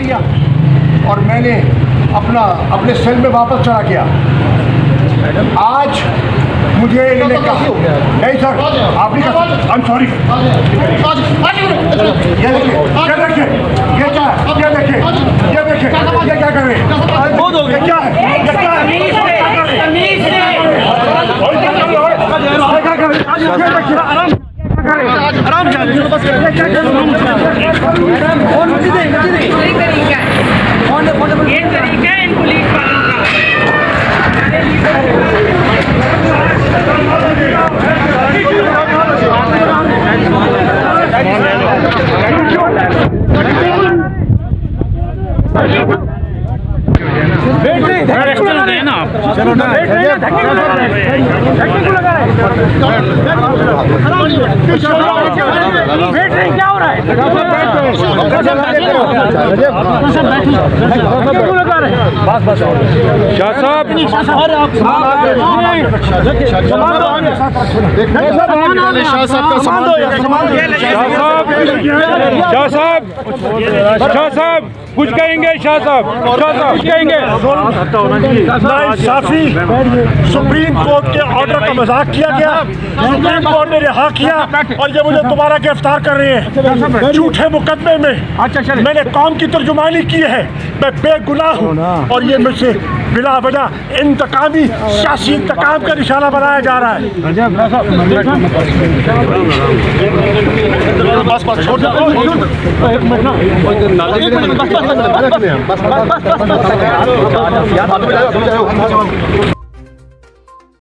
लिया और मैंने अपने सेल में वापस चला गया। आज मुझे इन्होंने कहा नहीं सर आप नहीं कहा, आई एम सॉरी। ये देखिए ये क्या है, ये देखिए ये क्या कर रहे हैं, ये क्या है, ये क्या है, आराम ये तरीका है इन पुलिस वालों चलो ना क्या हो रहा है? शाह साहब कुछ कहेंगे? शाह साहब कुछ कहेंगे? साफी सुप्रीम कोर्ट के ऑर्डर का मजाक किया गया, सुप्रीम कोर्ट ने रिहा किया और ये मुझे दोबारा गिरफ्तार कर रहे हैं झूठे मुकदमे में। मैंने कौम की तर्जुमानी की है, मैं बेगुनाह हूँ और ये मुझसे बिला वजह इंतकामी सियासी इंतकाम का निशाना बनाया जा रहा है।